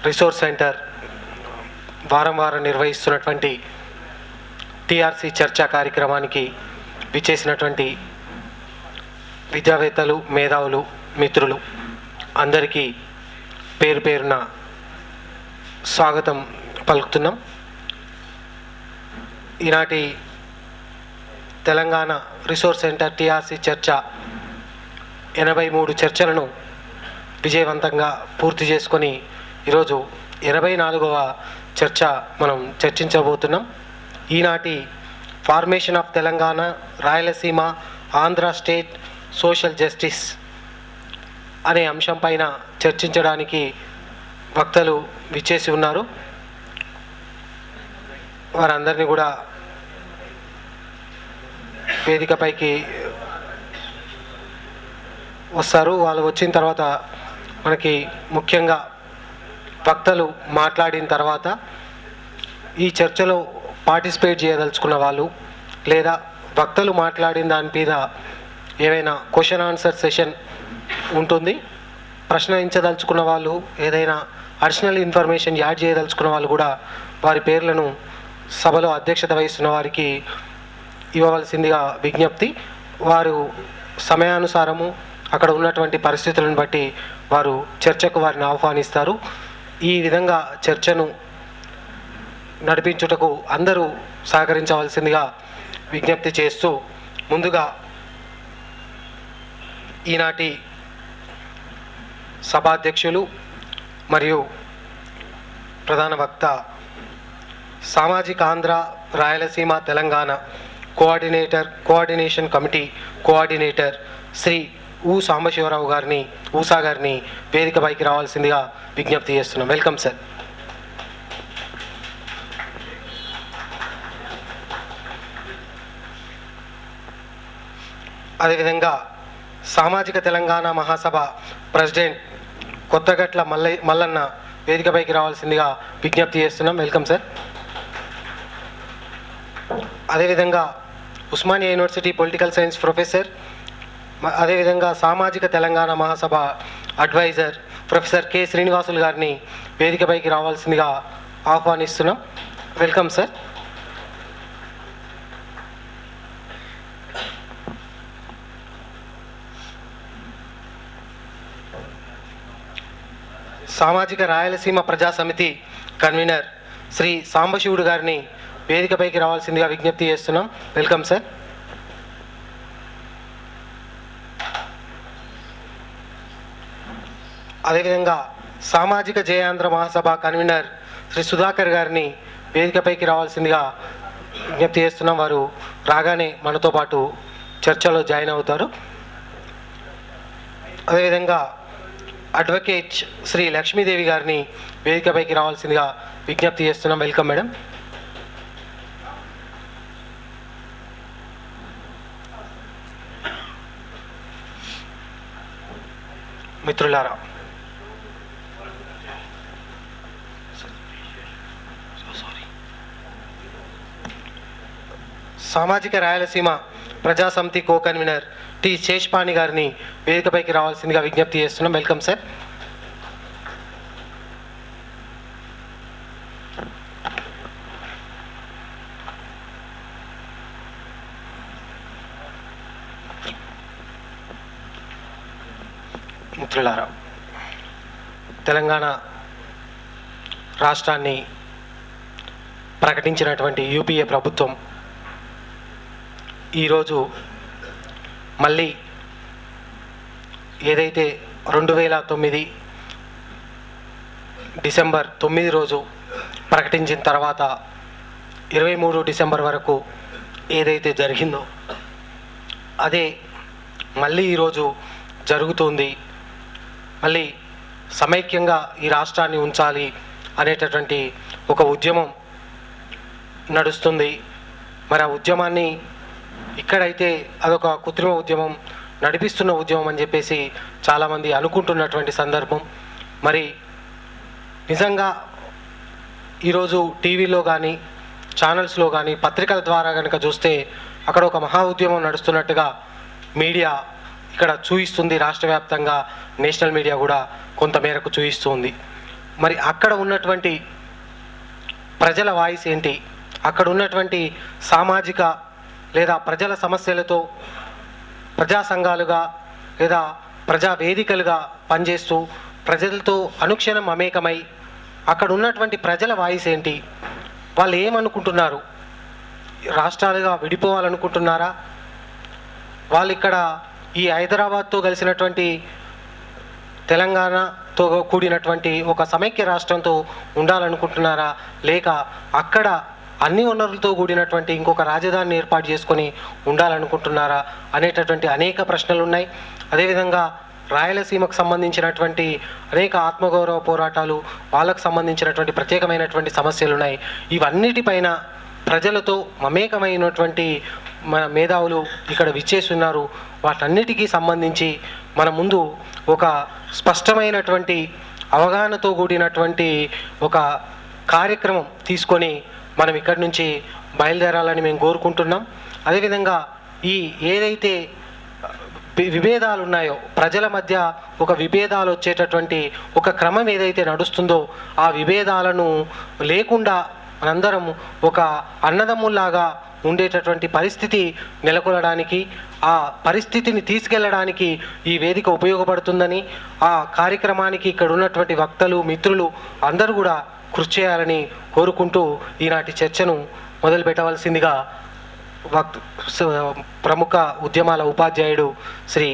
Resource centre వారం నిర్వహిస్తున్నటువంటి TRC చర్చా కార్యక్రమానికి విచ్చేసినటువంటి విద్యావేత్తలు, మేధావులు, మిత్రులు అందరికీ పేరు పేరున స్వాగతం పలుకుతున్నాం. ఈనాటి తెలంగాణ రిసోర్స్ సెంటర్ టీఆర్సీ చర్చ 83 చర్చలను విజయవంతంగా పూర్తి చేసుకొని ఈరోజు 84వ చర్చ మనం చర్చించబోతున్నాం. ఈనాటి formation of Telangana, Rayalaseema, Andhra state social justice అనే అంశం పైన చర్చించడానికి వక్తలు విచ్చేసి ఉన్నారు. వారందరినీ కూడా వేదికపైకి వస్తారు. వాళ్ళు వచ్చిన తర్వాత మనకి ముఖ్యంగా వక్తలు మాట్లాడిన తర్వాత ఈ చర్చలో పార్టిసిపేట్ చేయదలుచుకున్న వాళ్ళు లేదా వక్తలు మాట్లాడిన దాని మీద ఏవైనా క్వశ్చన్ ఆన్సర్ సెషన్ ఉంటుంది. ప్రశ్నించదలుచుకున్న వాళ్ళు, ఏదైనా అడిషనల్ ఇన్ఫర్మేషన్ యాడ్ చేయదలుచుకున్న వాళ్ళు కూడా వారి పేర్లను సభలో అధ్యక్షత వహిస్తున్న వారికి ఇవ్వవలసిందిగా విజ్ఞప్తి. వారు సమయానుసారము అక్కడ ఉన్నటువంటి పరిస్థితులను బట్టి వారు చర్చకు వారిని ఆహ్వానిస్తారు. ఈ విధంగా చర్చను నడిపించుటకు అందరూ సహకరించవలసిందిగా విజ్ఞప్తి చేస్తూ, ముందుగా ఈనాటి సభాధ్యక్షులు మరియు ప్రధాన వక్త, సామాజిక Andhra, Rayalaseema, Telangana coordination committee coordinator Shri Sambasivarao గారిని, ఊసా గారిని వేదికపైకి రావాల్సిందిగా విజ్ఞప్తి చేస్తున్నాం. Welcome sir. అదేవిధంగా సామాజిక తెలంగాణ మహాసభ ప్రెసిడెంట్ కొత్తగట్ల మల్లన్న వేదికపైకి రావాల్సిందిగా విజ్ఞప్తి చేస్తున్నాం. Welcome sir. అదేవిధంగా Osmania university political science professor, అదేవిధంగా సామాజిక తెలంగాణ మహాసభ అడ్వైజర్ ప్రొఫెసర్ కె శ్రీనివాసులు గారిని వేదికపైకి రావాల్సిందిగా ఆహ్వానిస్తున్నాం. Welcome sir. సామాజిక రాయలసీమ ప్రజా సమితి కన్వీనర్ శ్రీ సాంబశివుడు గారిని వేదికపైకి రావాల్సిందిగా విజ్ఞప్తి చేస్తున్నాం. Welcome sir. అదేవిధంగా సామాజిక జయాంధ్ర మహాసభ కన్వీనర్ శ్రీ సుధాకర్ గారిని వేదికపైకి రావాల్సిందిగా విజ్ఞప్తి చేస్తున్నాం. వారు రాగానే మనతో పాటు చర్చలో జాయిన్ అవుతారు. అదేవిధంగా అడ్వకేట్ శ్రీ లక్ష్మీదేవి గారిని వేదికపైకి రావాల్సిందిగా విజ్ఞప్తి చేస్తున్నాం. Welcome madam. మిత్రులారా, సామాజిక రాయలసీమ ప్రజా సమితి కో కన్వీనర్ టి శేష్పాణి గారిని వేదికపైకి రావాల్సిందిగా విజ్ఞప్తి చేస్తున్నాం. Welcome sir. మిత్రులారా, తెలంగాణ రాష్ట్రాన్ని ప్రకటించినటువంటి యూపీఏ ప్రభుత్వం ఈరోజు మళ్ళీ ఏదైతే 2009 డిసెంబర్ 9 రోజు ప్రకటించిన తర్వాత 23 డిసెంబర్ వరకు ఏదైతే జరిగిందో అదే మళ్ళీ ఈరోజు జరుగుతుంది. మళ్ళీ సమైక్యంగా ఈ రాష్ట్రాన్ని ఉంచాలి అనేటటువంటి ఒక ఉద్యమం నడుస్తుంది. మరి ఆ ఉద్యమాన్ని ఇక్కడైతే అదొక కృత్రిమ ఉద్యమం, నడిపిస్తున్న ఉద్యమం అని చెప్పేసి చాలామంది అనుకుంటున్నటువంటి సందర్భం. మరి నిజంగా ఈరోజు టీవీలో కానీ ఛానల్స్లో కానీ పత్రికల ద్వారా కనుక చూస్తే అక్కడ ఒక మహా ఉద్యమం నడుస్తున్నట్టుగా మీడియా ఇక్కడ చూయిస్తుంది. రాష్ట్ర వ్యాప్తంగా నేషనల్ మీడియా కూడా కొంతమేరకు చూయిస్తుంది. మరి అక్కడ ఉన్నటువంటి ప్రజల వాయిస్ ఏంటి, అక్కడ ఉన్నటువంటి సామాజిక లేదా ప్రజల సమస్యలతో ప్రజా సంఘాలుగా లేదా ప్రజా వేదికలుగా పనిచేస్తూ ప్రజలతో అనుక్షణం మమేకమై అక్కడ ఉన్నటువంటి ప్రజల వాయిస్ ఏంటి, వాళ్ళు ఏమనుకుంటున్నారు, రాష్ట్రాలుగా విడిపోవాలనుకుంటున్నారా, వాళ్ళు ఇక్కడ ఈ హైదరాబాద్తో కలిసినటువంటి తెలంగాణతో కూడినటువంటి ఒక సమైక్య రాష్ట్రంతో ఉండాలనుకుంటున్నారా, లేక అక్కడ అన్ని వనరులతో కూడినటువంటి ఇంకొక రాజధానిని ఏర్పాటు చేసుకొని ఉండాలనుకుంటున్నారా అనేటటువంటి అనేక ప్రశ్నలు ఉన్నాయి. అదేవిధంగా రాయలసీమకు సంబంధించినటువంటి అనేక ఆత్మగౌరవ పోరాటాలు, వాళ్ళకు సంబంధించినటువంటి ప్రత్యేకమైనటువంటి సమస్యలు ఉన్నాయి. ఇవన్నిటిపైన ప్రజలతో మమేకమైనటువంటి మన మేధావులు ఇక్కడ విచ్చేస్తున్నారు. వాటన్నిటికీ సంబంధించి మన ముందు ఒక స్పష్టమైనటువంటి అవగాహనతో కూడినటువంటి ఒక కార్యక్రమం తీసుకొని మనం ఇక్కడి నుంచి బయలుదేరాలని మేము కోరుకుంటున్నాం. అదేవిధంగా ఈ ఏదైతే విభేదాలు ఉన్నాయో, ప్రజల మధ్య ఒక విభేదాలు వచ్చేటటువంటి ఒక క్రమం ఏదైతే నడుస్తుందో ఆ విభేదాలను లేకుండా మనందరం ఒక అన్నదమ్ముల్లాగా ఉండేటటువంటి పరిస్థితి నెలకొనడానికి, ఆ పరిస్థితిని తీసుకెళ్ళడానికి ఈ వేదిక ఉపయోగపడుతుందని, ఆ కార్యక్రమానికి ఇక్కడ ఉన్నటువంటి వక్తలు, మిత్రులు అందరూ కూడా కృషి చేయాలని కోరుకుంటూ ఈనాటి చర్చను మొదలు పెట్టవలసిందిగా ప్రముఖ ఉద్యమాల ఉపాధ్యాయుడు శ్రీ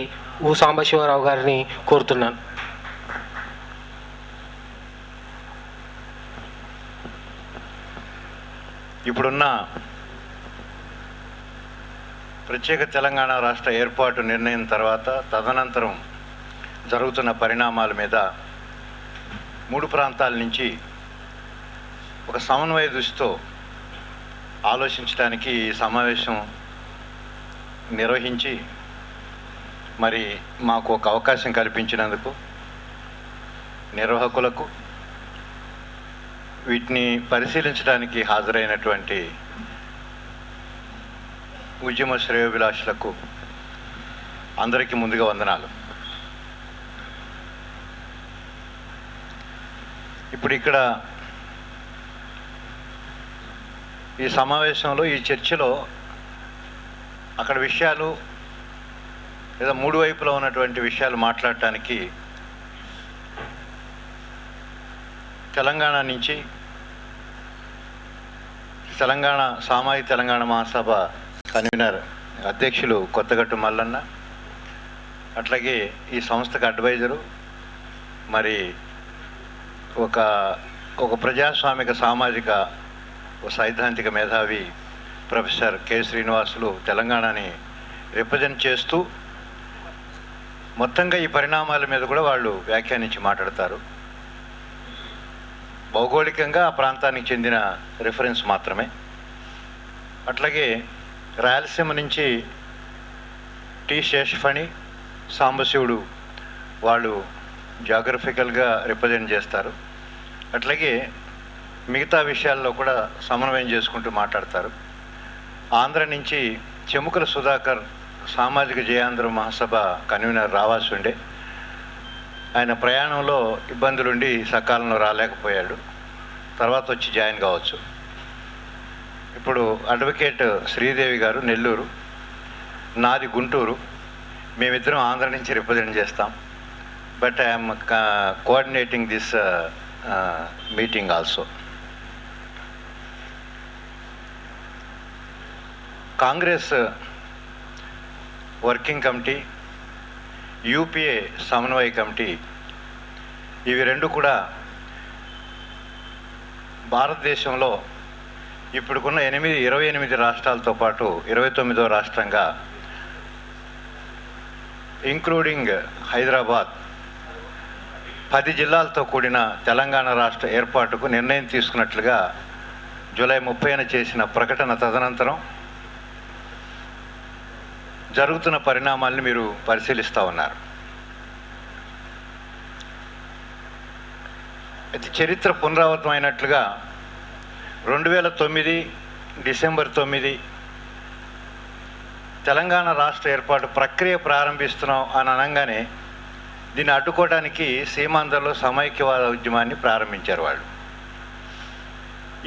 ఊ సాంబశివరావు గారిని కోరుతున్నాను. ఇప్పుడున్న ప్రత్యేక తెలంగాణ రాష్ట్ర ఏర్పాటు నిర్ణయం తర్వాత తదనంతరం జరుగుతున్న పరిణామాల మీద మూడు ప్రాంతాల నుంచి ఒక సమన్వయ దృష్టితో ఆలోచించడానికి ఈ సమావేశం నిర్వహించి మరి మాకు ఒక అవకాశం కల్పించినందుకు నిర్వాహకులకు, వీటిని పరిశీలించడానికి హాజరైనటువంటి ఉద్యమ శ్రేయోభిలాషులకు అందరికీ ముందుగా వందనాలు. ఇప్పుడు ఇక్కడ ఈ సమావేశంలో, ఈ చర్చలో అక్కడ విషయాలు లేదా మూడు వైపులో ఉన్నటువంటి విషయాలు మాట్లాడటానికి తెలంగాణ నుంచి తెలంగాణ సామాజిక తెలంగాణ మహాసభ కన్వీనర్ అధ్యక్షులు కొత్తగట్టు మల్లన్న, అట్లాగే ఈ సంస్థకు అడ్వైజరు, మరి ఒక ప్రజాస్వామిక సామాజిక సైద్ధాంతిక మేధావి ప్రొఫెసర్ కె శ్రీనివాసులు తెలంగాణని రిప్రజెంట్ చేస్తూ మొత్తంగా ఈ పరిణామాల మీద కూడా వాళ్ళు వ్యాఖ్యానించి మాట్లాడతారు. భౌగోళికంగా ఆ ప్రాంతానికి చెందిన రిఫరెన్స్ మాత్రమే. అట్లాగే రాయలసీమ నుంచి టి శేషఫణి, సాంబశివుడు వాళ్ళు జాగ్రఫికల్గా రిప్రజెంట్ చేస్తారు. అట్లాగే మిగతా విషయాల్లో కూడా సమన్వయం చేసుకుంటూ మాట్లాడతారు. ఆంధ్ర నుంచి చెముకుల సుధాకర్ సామాజిక జయాంధ్ర మహాసభ కన్వీనర్ రావాల్సి ఉండే, ఆయన ప్రయాణంలో ఇబ్బందులుండి సకాలంలో రాలేకపోయాడు, తర్వాత వచ్చి జాయిన్ కావచ్చు. ఇప్పుడు అడ్వకేట్ శ్రీదేవి గారు నెల్లూరు, నాది గుంటూరు, మేమిద్దరం ఆంధ్ర నుంచి రిప్రజెంట్ చేస్తాం. But I'm coordinating this meeting also. Congress working committee, UPA సమన్వయ కమిటీ, ఇవి రెండు కూడా భారతదేశంలో ఇప్పుడుకున్న 28 రాష్ట్రాలతో పాటు 29వ రాష్ట్రంగా, ఇంక్లూడింగ్ హైదరాబాద్, 10 జిల్లాలతో కూడిన తెలంగాణ రాష్ట్ర ఏర్పాటుకు నిర్ణయం తీసుకున్నట్లుగా జూలై 30న చేసిన ప్రకటన తదనంతరం జరుగుతున్న పరిణామాలను మీరు పరిశీలిస్తూ ఉన్నారు. అయితే చరిత్ర పునరావృతమైనట్లుగా 2009 డిసెంబర్ 9 తెలంగాణ రాష్ట్ర ఏర్పాటు ప్రక్రియ ప్రారంభిస్తున్నాం అని అనగానే దీన్ని అడ్డుకోవడానికి సీమాంధ్రలో సమైక్యవాద ఉద్యమాన్ని ప్రారంభించారు వాళ్ళు.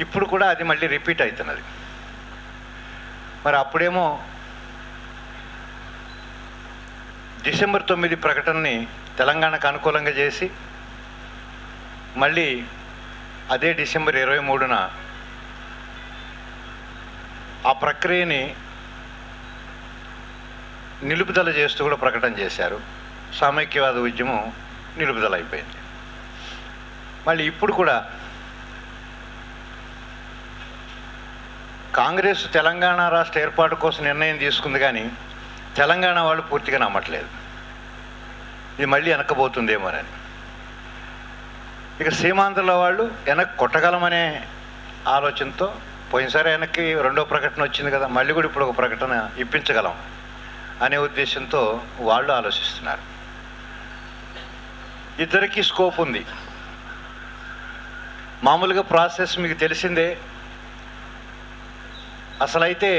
ఇప్పుడు కూడా అది మళ్ళీ రిపీట్ అవుతున్నది. మరి అప్పుడేమో డిసెంబర్ 9 ప్రకటనని తెలంగాణకు అనుకూలంగా చేసి మళ్ళీ అదే డిసెంబర్ 23న ఆ ప్రక్రియని నిలుపుదల చేస్తూ కూడా ప్రకటన చేశారు. సమైక్యవాద ఉద్యమం నిలుపుదల అయిపోయింది. మళ్ళీ ఇప్పుడు కూడా కాంగ్రెస్ తెలంగాణ రాష్ట్ర ఏర్పాటు కోసం నిర్ణయం తీసుకుంది, కానీ తెలంగాణ వాళ్ళు పూర్తిగా నమ్మట్లేదు. ఇది మళ్ళీ వెనక్కబోతుందేమోనని. ఇక సీమాంధ్రలో వాళ్ళు వెనక్కి కొట్టగలమనే ఆలోచనతో పోయినసారి వెనక్కి రెండో ప్రకటన వచ్చింది కదా, మళ్ళీ కూడా ఇప్పుడు ఒక ప్రకటన ఇప్పించగలం అనే ఉద్దేశంతో వాళ్ళు ఆలోచిస్తున్నారు. ఇద్దరికీ స్కోప్ ఉంది. మామూలుగా ప్రాసెస్ మీకు తెలిసిందే. అసలైతే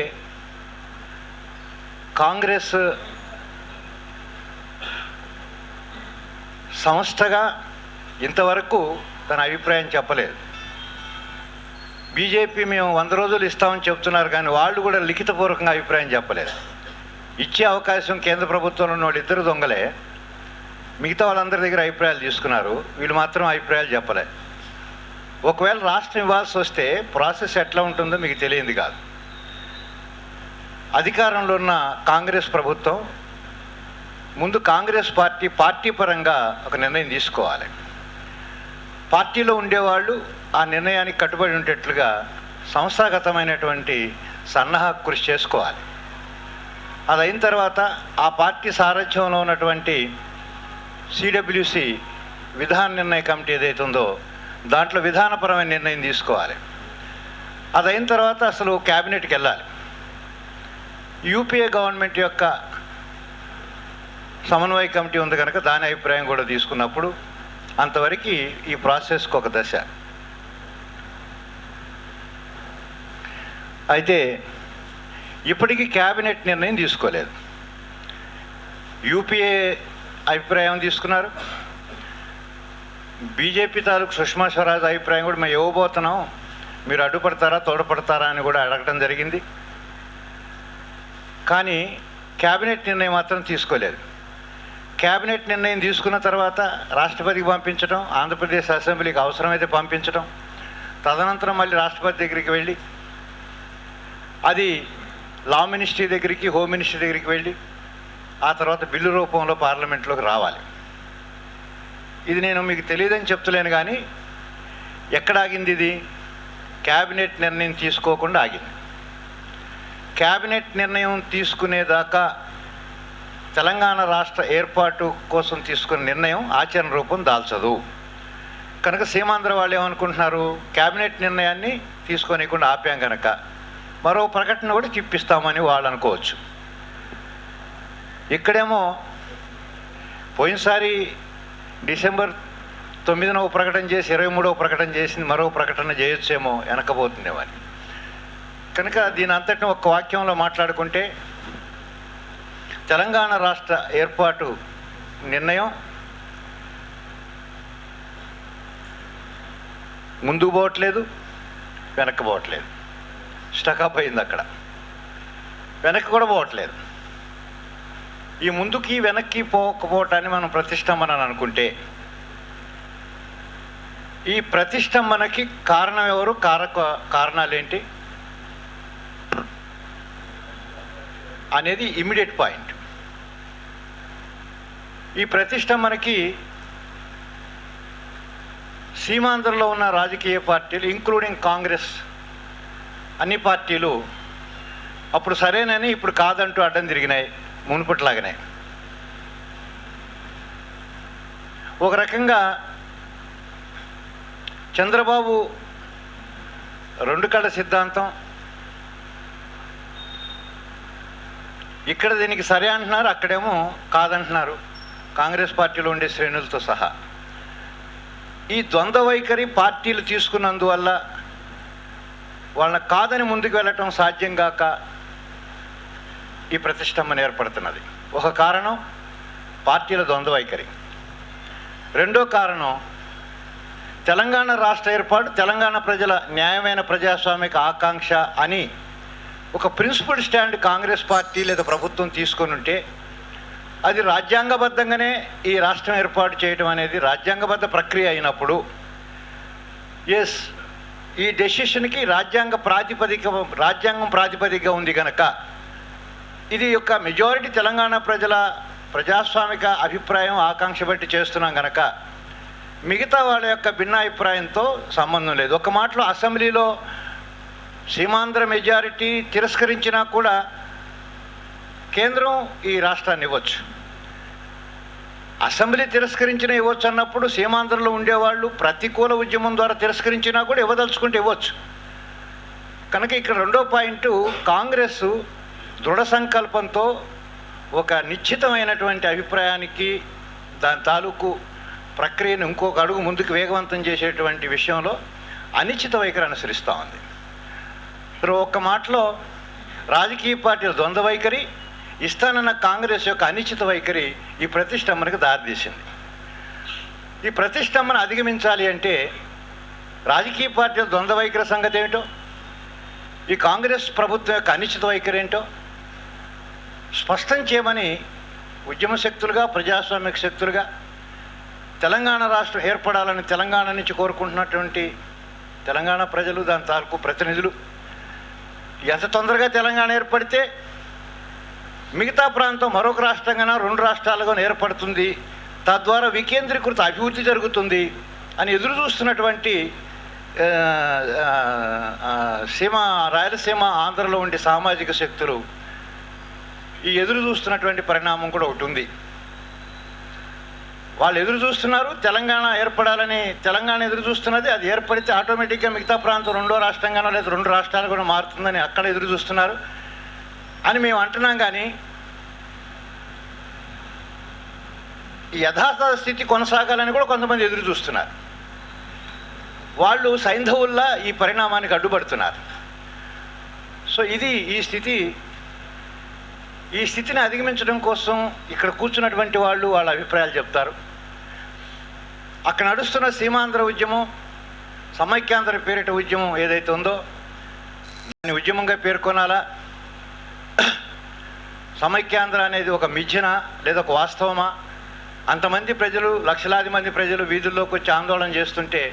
కాంగ్రెస్ సంస్థగా ఇంతవరకు తన అభిప్రాయం చెప్పలేదు. బీజేపీ మేము 100 రోజులు ఇస్తామని చెప్తున్నారు, కానీ వాళ్ళు కూడా లిఖితపూర్వకంగా అభిప్రాయం చెప్పలేదు. ఇచ్చే అవకాశం కేంద్ర ప్రభుత్వంలో ఉన్న వాళ్ళు ఇద్దరు దొంగలే. మిగతా వాళ్ళందరి దగ్గర అభిప్రాయాలు తీసుకున్నారు, వీళ్ళు మాత్రం అభిప్రాయాలు చెప్పలే. ఒకవేళ రాష్ట్రం ఇవ్వాల్సి వస్తే ప్రాసెస్ ఎట్లా ఉంటుందో మీకు తెలియంది కాదు. అధికారంలో ఉన్న కాంగ్రెస్ ప్రభుత్వం ముందు కాంగ్రెస్ పార్టీ పరంగా ఒక నిర్ణయం తీసుకోవాలి. పార్టీలో ఉండేవాళ్ళు ఆ నిర్ణయానికి కట్టుబడి ఉండేట్లుగా సంస్థాగతమైనటువంటి సన్నాహక కృషి చేసుకోవాలి. అది అయిన తర్వాత ఆ పార్టీ సారథ్యంలో ఉన్నటువంటి సిడబ్ల్యూసి విధాన నిర్ణయ కమిటీ ఏదైతే ఉందో దాంట్లో విధానపరమైన నిర్ణయం తీసుకోవాలి. అది అయిన తర్వాత అసలు క్యాబినెట్కి వెళ్ళాలి. యూపీఏ గవర్నమెంట్ యొక్క సమన్వయ కమిటీ ఉంది కనుక దాని అభిప్రాయం కూడా తీసుకున్నప్పుడు అంతవరకు ఈ ప్రాసెస్కి ఒక దశ. అయితే ఇప్పటికీ క్యాబినెట్ నిర్ణయం తీసుకోలేదు. యూపీఏ అభిప్రాయం తీసుకున్నారు. బీజేపీ తాలూకు సుష్మా స్వరాజ్ అభిప్రాయం కూడా మేము ఇవ్వబోతున్నాం, మీరు అడ్డుపడతారా తోడ్పడతారా అని కూడా అడగటం జరిగింది. కానీ క్యాబినెట్ నిర్ణయం మాత్రం తీసుకోలేదు. క్యాబినెట్ నిర్ణయం తీసుకున్న తర్వాత రాష్ట్రపతికి పంపించడం, ఆంధ్రప్రదేశ్ అసెంబ్లీకి అవసరమైతే పంపించడం, తదనంతరం మళ్ళీ రాష్ట్రపతి దగ్గరికి వెళ్ళి అది లా మినిస్ట్రీ దగ్గరికి, హోమ్ మినిస్ట్రీ దగ్గరికి వెళ్ళి ఆ తర్వాత బిల్లు రూపంలో పార్లమెంట్లోకి రావాలి. ఇది నేను మీకు తెలియదని చెప్తలేను, కానీ ఎక్కడ ఆగింది ఇది? క్యాబినెట్ నిర్ణయం తీసుకోకుండా ఆగింది. క్యాబినెట్ నిర్ణయం తీసుకునేదాకా తెలంగాణ రాష్ట్ర ఏర్పాటు కోసం తీసుకున్న నిర్ణయం ఆచరణ రూపం దాల్చదు. కనుక సీమాంధ్ర వాళ్ళు ఏమనుకుంటున్నారు, క్యాబినెట్ నిర్ణయాన్ని తీసుకోనికుండా ఆపాం కనుక మరో ప్రకటన కూడా తిప్పిస్తామని వాళ్ళు అనుకోవచ్చు. ఇక్కడేమో పోయినసారి డిసెంబర్ 9న ఒక ప్రకటన చేసి 23వ ప్రకటన చేసింది, మరో ప్రకటన చేయొచ్చేమో వెనకపోతుందేమో అని. కనుక దీని అంతటిని ఒక్క వాక్యంలో మాట్లాడుకుంటే తెలంగాణ రాష్ట్ర ఏర్పాటు నిర్ణయం ముందుకు పోవట్లేదు, వెనక్కి పోవట్లేదు. స్టకప్ అయింది అక్కడ. వెనక్కి కూడా పోవట్లేదు. ఈ ముందుకి వెనక్కి పోకపోవటాన్ని మనం ప్రతిష్టంభన అని అనుకుంటే, ఈ ప్రతిష్టంభనకి కారణం ఎవరు, కారణాలు ఏంటి అనేది ఇమ్మీడియట్ పాయింట్. ఈ ప్రతిష్టంభనకి సీమాంధ్రలో ఉన్న రాజకీయ పార్టీలు ఇంక్లూడింగ్ కాంగ్రెస్ అన్ని పార్టీలు అప్పుడు సరేనని ఇప్పుడు కాదంటూ అడ్డం తిరిగినాయి, మునుపట్లాగానే. ఒక రకంగా చంద్రబాబు 2 కళ్ళ సిద్ధాంతం ఇక్కడ దీనికి సరే అంటున్నారు, అక్కడేమో కాదంటున్నారు కాంగ్రెస్ పార్టీలో ఉండే శ్రేణులతో సహా. ఈ ద్వంద్వ వైఖరి పార్టీలు తీసుకున్నందువల్ల వాళ్ళని కాదని ముందుకు వెళ్ళటం సాధ్యం కాక ఈ ప్రతిష్టంభన ఏర్పడుతున్నది. ఒక కారణం పార్టీల ద్వంద్వ వైఖరి. రెండో కారణం తెలంగాణ రాష్ట్ర ఏర్పాటు తెలంగాణ ప్రజల న్యాయమైన ప్రజాస్వామిక ఆకాంక్ష అని ఒక ప్రిన్సిపల్ స్టాండ్ కాంగ్రెస్ పార్టీ లేదా ప్రభుత్వం తీసుకొని ఉంటే అది రాజ్యాంగబద్ధంగానే ఈ రాష్ట్రం ఏర్పాటు చేయడం అనేది రాజ్యాంగబద్ధ ప్రక్రియ అయినప్పుడు ఈ డెసిషన్కి రాజ్యాంగం ప్రాతిపదిక ఉంది కనుక ఇది యొక్క మెజారిటీ తెలంగాణ ప్రజల ప్రజాస్వామిక అభిప్రాయం ఆకాంక్ష బట్టి చేస్తున్నాం కనుక మిగతా వాళ్ళ యొక్క భిన్నాభిప్రాయంతో సంబంధం లేదు. ఒక మాటలో అసెంబ్లీలో సీమాంధ్ర మెజారిటీ తిరస్కరించినా కూడా కేంద్రం ఈ రాష్ట్రాన్ని ఇవ్వచ్చు. అసెంబ్లీ తిరస్కరించిన ఇవ్వచ్చు అన్నప్పుడు సీమాంధ్రలో ఉండేవాళ్ళు ప్రతికూల ఉద్యమం ద్వారా తిరస్కరించినా కూడా ఇవ్వదలుచుకుంటే ఇవ్వచ్చు. కనుక ఇక్కడ రెండో పాయింట్, కాంగ్రెస్ దృఢ సంకల్పంతో ఒక నిశ్చితమైనటువంటి అభిప్రాయానికి దాని తాలూకు ప్రక్రియను ఇంకొక అడుగు ముందుకు వేగవంతం చేసేటువంటి విషయంలో అనిశ్చిత వైఖరి అనుసరిస్తూ ఉంది. ఒక్క మాటలో రాజకీయ పార్టీల ద్వంద్వ వైఖరి, ఇస్తానన్న కాంగ్రెస్ యొక్క అనిశ్చిత వైఖరి ఈ ప్రతిష్టంభనకు దారితీసింది. ఈ ప్రతిష్టంభన అధిగమించాలి అంటే రాజకీయ పార్టీల ద్వంద్వ వైఖరి సంగతి ఏమిటో, ఈ కాంగ్రెస్ ప్రభుత్వం యొక్క అనిశ్చిత వైఖరి ఏంటో స్పష్టం చేయమని ఉద్యమ శక్తులుగా, ప్రజాస్వామిక శక్తులుగా తెలంగాణ రాష్ట్రం ఏర్పడాలని తెలంగాణ నుంచి కోరుకుంటున్నటువంటి తెలంగాణ ప్రజలు, దాని తాలూకు ప్రతినిధులు ఎంత తొందరగా తెలంగాణ ఏర్పడితే మిగతా ప్రాంతం మరొక రాష్ట్రంగానో రెండు రాష్ట్రాలుగా ఏర్పడుతుంది, తద్వారా వికేంద్రీకృత అభివృద్ధి జరుగుతుంది అని ఎదురు చూస్తున్నటువంటి రాయలసీమ ఆంధ్రలో ఉండే సామాజిక శక్తులు ఈ ఎదురు చూస్తున్నటువంటి పరిణామం కూడా ఒకటి ఉంది. వాళ్ళు ఎదురు చూస్తున్నారు తెలంగాణ ఏర్పడాలని, తెలంగాణ ఎదురు చూస్తున్నది, అది ఏర్పడితే ఆటోమేటిక్గా మిగతా ప్రాంతం రెండో రాష్ట్రంగానో లేదా రెండు రాష్ట్రాలు కూడా మారుతుందని అక్కడ ఎదురు చూస్తున్నారు అని మేము అంటున్నాం. కానీ యథార్థ స్థితి కొనసాగాలని కూడా కొంతమంది ఎదురు చూస్తున్నారు. వాళ్ళు సైంధవుల్లా ఈ పరిణామానికి అడ్డుపడుతున్నారు. సో ఇది ఈ స్థితిని అధిగమించడం కోసం ఇక్కడ కూర్చున్నటువంటి వాళ్ళు వాళ్ళ అభిప్రాయాలు చెప్తారు. అక్కడ నడుస్తున్న సీమాంధ్ర ఉద్యమం, సమైక్యాంధ్ర పేరిట ఉద్యమం ఏదైతే ఉందో దాన్ని ఉద్యమంగా పేర్కొనాలా, సమైక్యాంధ్ర అనేది ఒక మిథ్యనా లేదా ఒక వాస్తవమా? అంతమంది ప్రజలు, లక్షలాది మంది ప్రజలు వీధుల్లోకి వచ్చి ఆందోళన చేస్తుంటే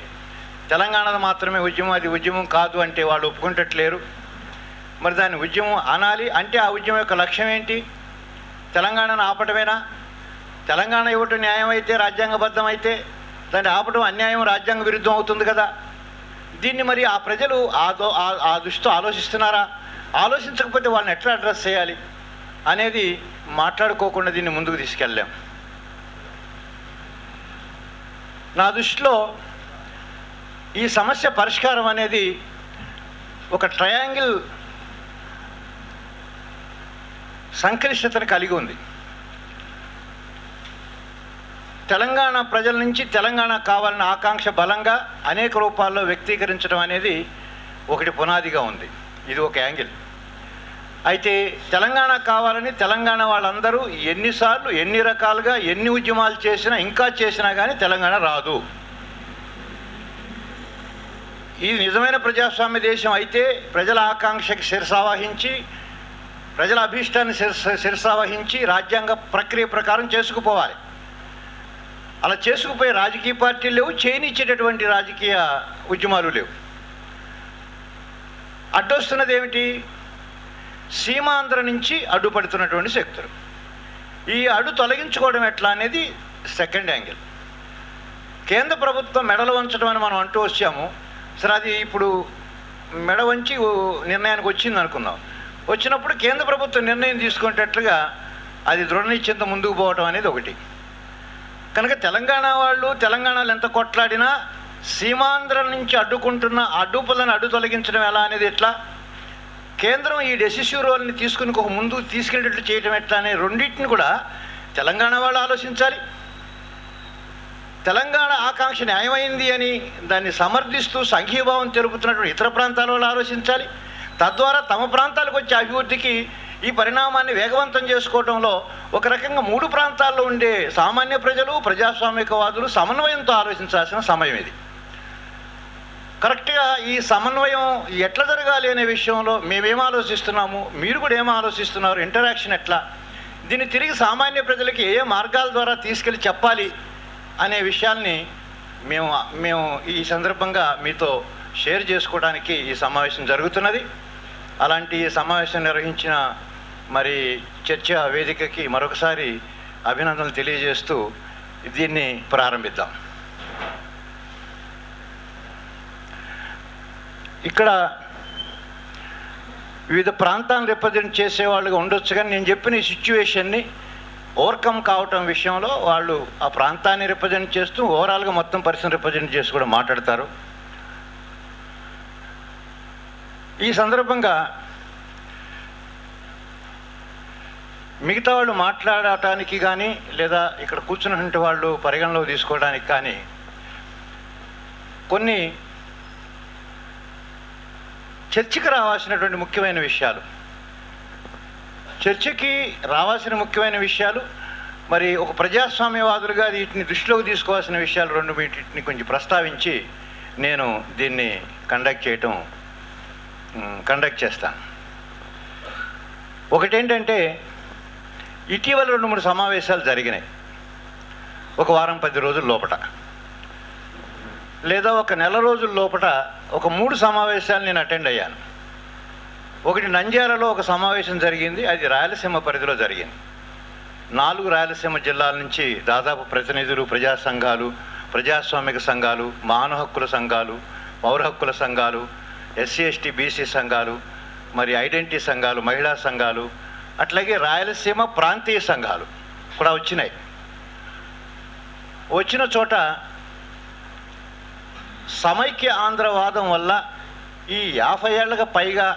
తెలంగాణలో మాత్రమే ఉద్యమం, అది ఉద్యమం కాదు అంటే వాళ్ళు ఒప్పుకుంటట్లేరు. మరి దాన్ని ఉద్యమం అనాలి అంటే ఆ ఉద్యమం యొక్క లక్ష్యం ఏంటి? తెలంగాణను ఆపటమేనా? తెలంగాణ ఇవ్వటం న్యాయం అయితే, రాజ్యాంగబద్ధం అయితే దాన్ని ఆపటం అన్యాయం, రాజ్యాంగ విరుద్ధం అవుతుంది కదా. దీన్ని మరి ఆ ప్రజలు ఆ దృష్టితో ఆలోచిస్తున్నారా? ఆలోచించకపోతే వాళ్ళని ఎట్లా అడ్రస్ చేయాలి అనేది మాట్లాడుకోకుండా దీన్ని ముందుకు తీసుకెళ్ళాం. నా దృష్టిలో ఈ సమస్య పరిష్కారం అనేది ఒక ట్రయాంగిల్ సంక్లిష్టతను కలిగి ఉంది. తెలంగాణ ప్రజల నుంచి తెలంగాణ కావాలన్న ఆకాంక్ష బలంగా అనేక రూపాల్లో వ్యక్తీకరించడం అనేది ఒకటి పునాదిగా ఉంది. ఇది ఒక యాంగిల్. అయితే తెలంగాణ కావాలని తెలంగాణ వాళ్ళందరూ ఎన్నిసార్లు, ఎన్ని రకాలుగా, ఎన్ని ఉద్యమాలు చేసినా, ఇంకా చేసినా కానీ తెలంగాణ రాదు. ఇది నిజమైన ప్రజాస్వామ్య దేశం అయితే ప్రజల ఆకాంక్షకి శిరసావహించి, ప్రజల అభీష్టాన్ని శిరసావహించి రాజ్యాంగ ప్రక్రియ ప్రకారం చేసుకుపోవాలి. అలా చేసుకుపోయే రాజకీయ పార్టీలు లేవు, చేయనిచ్చేటటువంటి రాజకీయ ఉద్యమాలు లేవు. అడ్డొస్తున్నది ఏమిటి? సీమాంధ్ర నుంచి అడ్డుపడుతున్నటువంటి శక్తులు. ఈ అడ్డు తొలగించుకోవడం ఎట్లా అనేది సెకండ్ యాంగిల్. కేంద్ర ప్రభుత్వం మెడలు వంచడం అని మనం అంటూ వచ్చాము. సరే, అది ఇప్పుడు మెడ వంచి నిర్ణయానికి వచ్చింది అనుకుందాం. వచ్చినప్పుడు కేంద్ర ప్రభుత్వం నిర్ణయం తీసుకునేటట్లుగా అది దృఢ నిశ్చయంతో ముందుకు పోవడం అనేది ఒకటి. కనుక తెలంగాణ వాళ్ళు తెలంగాణలో ఎంత కొట్లాడినా సీమాంధ్ర నుంచి అడ్డుకుంటున్న అడ్డుపులను అడ్డు తొలగించడం ఎలా అనేది ఎట్లా, కేంద్రం ఈ డెసిసివ్ రోల్ని తీసుకుని ఒక ముందుకు తీసుకెళ్ళేటట్లు చేయడం ఎట్లా అనే రెండింటిని కూడా తెలంగాణ వాళ్ళు ఆలోచించాలి. తెలంగాణ ఆకాంక్ష న్యాయమైంది అని దాన్ని సమర్థిస్తూ సంఘీభావం తెలుపుతున్నటువంటి ఇతర ప్రాంతాల వాళ్ళు ఆలోచించాలి. తద్వారా తమ ప్రాంతాలకు వచ్చే అభివృద్ధికి ఈ పరిణామాన్ని వేగవంతం చేసుకోవడంలో ఒక రకంగా మూడు ప్రాంతాల్లో ఉండే సామాన్య ప్రజలు, ప్రజాస్వామికవాదులు సమన్వయంతో ఆలోచించాల్సిన సమయం ఇది. కరెక్ట్గా ఈ సమన్వయం ఎట్లా జరగాలి అనే విషయంలో మేమేం ఆలోచిస్తున్నాము, మీరు కూడా ఏం ఆలోచిస్తున్నారు, ఇంటరాక్షన్ ఎట్లా, దీన్ని తిరిగి సామాన్య ప్రజలకి ఏ మార్గాల ద్వారా తీసుకెళ్ళి చెప్పాలి అనే విషయాల్ని మేము ఈ సందర్భంగా మీతో షేర్ చేసుకోవడానికి ఈ సమావేశం జరుగుతున్నది. అలాంటి ఈ సమావేశం నిర్వహించిన మరి చర్చా వేదికకి మరొకసారి అభినందనలు తెలియజేస్తూ దీన్ని ప్రారంభిద్దాం. ఇక్కడ వివిధ ప్రాంతాలను రిప్రజెంట్ చేసేవాళ్ళుగా ఉండొచ్చు, కానీ నేను చెప్పిన ఈ సిచ్యువేషన్ని ఓవర్కమ్ కావటం విషయంలో వాళ్ళు ఆ ప్రాంతాన్ని రిప్రజెంట్ చేస్తూ ఓవరాల్గా మొత్తం పరిస్థితిని రిప్రజెంట్ చేసి కూడా మాట్లాడతారు. ఈ సందర్భంగా మిగతా వాళ్ళు మాట్లాడటానికి కానీ లేదా ఇక్కడ కూర్చున్నటువంటి వాళ్ళు పరిగణలో తీసుకోవడానికి కానీ కొన్ని చర్చకి రావాల్సినటువంటి ముఖ్యమైన విషయాలు, చర్చకి రావాల్సిన ముఖ్యమైన విషయాలు, మరి ఒక ప్రజాస్వామ్యవాదులుగా వీటిని దృష్టిలోకి తీసుకోవాల్సిన విషయాలు రెండు వీటిని కొంచెం ప్రస్తావించి నేను దీన్ని కండక్ట్ చేస్తాను. ఒకటేంటంటే ఇటీవల 2-3 సమావేశాలు జరిగినాయి. ఒక వారం 10 రోజుల లోపట లేదా ఒక నెల రోజుల లోపట ఒక 3 సమావేశాలు నేను అటెండ్ అయ్యాను. ఒకటి నంద్యాలలో ఒక సమావేశం జరిగింది, అది రాయలసీమ పరిధిలో జరిగింది. 4 రాయలసీమ జిల్లాల నుంచి దాదాపు ప్రతినిధులు, ప్రజా సంఘాలు, ప్రజాస్వామిక సంఘాలు, మానవ హక్కుల సంఘాలు, పౌర హక్కుల సంఘాలు, ఎస్సీ ఎస్టీ బీసీ సంఘాలు, మరి ఐడెంటిటీ సంఘాలు, మహిళా సంఘాలు, అట్లాగే రాయలసీమ ప్రాంతీయ సంఘాలు కూడా వచ్చినాయి. వచ్చిన చోట సమైక్య ఆంధ్రవాదం వల్ల ఈ 50 ఏళ్ళకు పైగా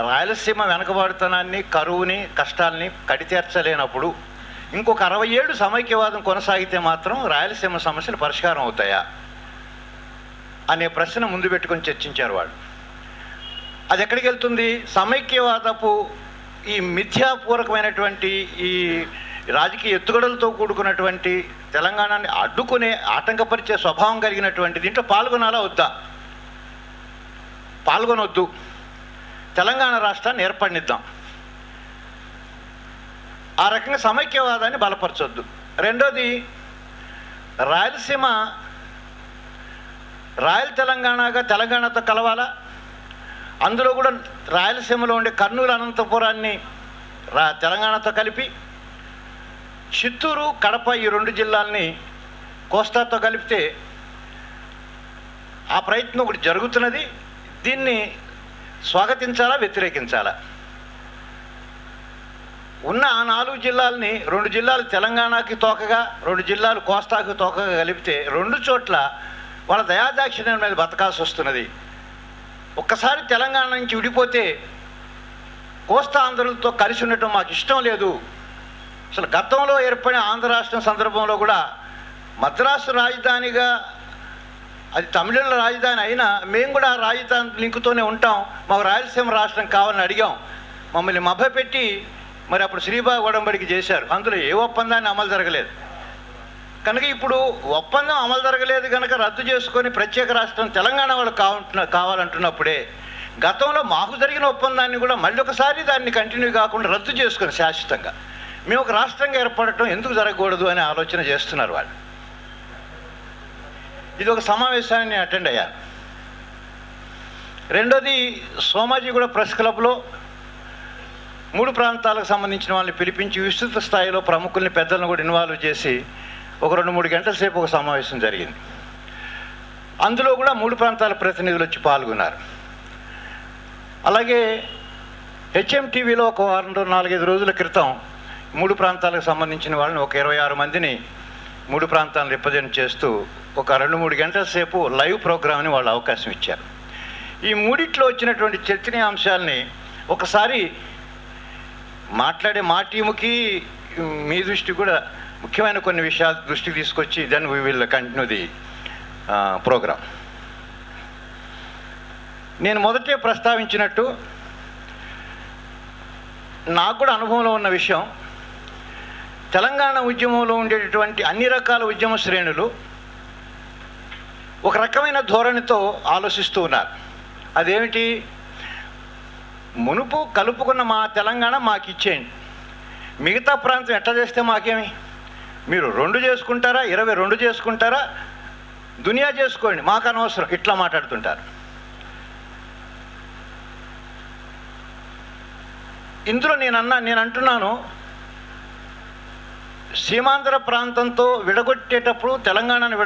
రాయలసీమ వెనకబడుతనాన్ని, కరువుని, కష్టాల్ని కడితీర్చలేనప్పుడు ఇంకొక 60 ఏళ్ళు సమైక్యవాదం కొనసాగితే మాత్రం రాయలసీమ సమస్యలు పరిష్కారం అవుతాయా అనే ప్రశ్న ముందు పెట్టుకొని చర్చించారు వాళ్ళు. అది ఎక్కడికి వెళ్తుంది? సమైక్యవాదపు ఈ మిథ్యాపూర్వకమైనటువంటి ఈ రాజకీయ ఎత్తుగడలతో కూడుకున్నటువంటి తెలంగాణని అడ్డుకునే, ఆటంకపరిచే స్వభావం కలిగినటువంటి దీంట్లో పాల్గొనాలా వద్దా? పాల్గొనొద్దు, తెలంగాణ రాష్ట్రాన్ని ఏర్పడిద్దాం. ఆ రకంగా సమైక్యవాదాన్ని బలపరచొద్దు. రెండోది, రాయలసీమ రాయల్ తెలంగాణగా తెలంగాణతో కలవాలా? అందులో కూడా రాయలసీమలో ఉండే కర్నూలు, అనంతపురాన్ని తెలంగాణతో కలిపి, చిత్తూరు, కడప ఈ 2 జిల్లాల్ని కోస్తాతో కలిపితే ఆ ప్రయత్నం ఒకటి జరుగుతున్నది. దీన్ని స్వాగతించాలా, వ్యతిరేకించాలా? ఉన్న ఆ 4 జిల్లాలని 2 జిల్లాలు తెలంగాణకి తోకగా, 2 జిల్లాలు కోస్తాకు తోకగా కలిపితే 2 చోట్ల వాళ్ళ దయాదాక్షిణ్యం మీద బతకాల్సి వస్తున్నది. ఒక్కసారి తెలంగాణ నుంచి విడిపోతే కోస్తా ఆంధ్రులతో కలిసి ఉండటం మాకు ఇష్టం లేదు. అసలు గతంలో ఏర్పడిన ఆంధ్ర రాష్ట్రం సందర్భంలో కూడా మద్రాసు రాజధానిగా, అది తమిళుల రాజధాని అయినా మేము కూడా ఆ రాజధాని లింకుతోనే ఉంటాం, మాకు రాయలసీమ రాష్ట్రం కావాలని అడిగాం. మమ్మల్ని మభ్యపెట్టి మరి అప్పుడు శ్రీబాగ్ ఒడంబడికి చేశారు. అందులో ఏ ఒప్పందాన్ని అమలు జరగలేదు కనుక ఇప్పుడు ఒప్పందం అమలు జరగలేదు కనుక రద్దు చేసుకొని ప్రత్యేక రాష్ట్రం తెలంగాణ వాళ్ళు కావాలంటున్నప్పుడే గతంలో మాకు జరిగిన ఒప్పందాన్ని కూడా మళ్ళీ ఒకసారి దాన్ని కంటిన్యూ కాకుండా రద్దు చేసుకొని శాశ్వతంగా మేము ఒక రాష్ట్రంగా ఏర్పడటం ఎందుకు జరగకూడదు అనే ఆలోచన చేస్తున్నారు వాళ్ళు. ఇది ఒక సమావేశాన్ని నేను అటెండ్ అయ్యాను. రెండోది, సోమాజిగూడ ప్రెస్ క్లబ్లో 3 ప్రాంతాలకు సంబంధించిన వాళ్ళని పిలిపించి విస్తృత స్థాయిలో ప్రముఖుల్ని, పెద్దలను కూడా ఇన్వాల్వ్ చేసి ఒక 2-3 గంటల సేపు ఒక సమావేశం జరిగింది. అందులో కూడా 3 ప్రాంతాల ప్రతినిధులు వచ్చి పాల్గొన్నారు. అలాగే హెచ్ఎంటీవీలో ఒక 4-5 రోజుల క్రితం 3 ప్రాంతాలకు సంబంధించిన వాళ్ళని ఒక 26 మందిని 3 ప్రాంతాలను రిప్రజెంట్ చేస్తూ ఒక 2-3 గంటల సేపు లైవ్ ప్రోగ్రామ్ని వాళ్ళు అవకాశం ఇచ్చారు. ఈ మూడిట్లో వచ్చినటువంటి చర్చనీయాంశాలని ఒకసారి మాట్లాడే మా టీముకి, మీ దృష్టి కూడా ముఖ్యమైన కొన్ని విషయాలు దృష్టికి తీసుకొచ్చి then we will continue the programme. నేను మొదటే ప్రస్తావించినట్టు నాకు కూడా అనుభవంలో ఉన్న విషయం, తెలంగాణ ఉద్యమంలో ఉండేటటువంటి అన్ని రకాల ఉద్యమ శ్రేణులు ఒక రకమైన ధోరణితో ఆలోచిస్తూ ఉన్నారు. అదేమిటి? మునుపు కలుపుకున్న మా తెలంగాణ మాకు ఇచ్చేయండి, మిగతా ప్రాంతం ఎట్లా చేస్తే మాకేమి, మీరు 2 చేసుకుంటారా, 22 చేసుకుంటారా, దునియా చేసుకోండి, మాకు అనవసరం, ఇట్లా మాట్లాడుతుంటారు. ఇందులో నేను అంటున్నాను, సీమాంధ్ర ప్రాంతంతో విడగొట్టేటప్పుడు తెలంగాణను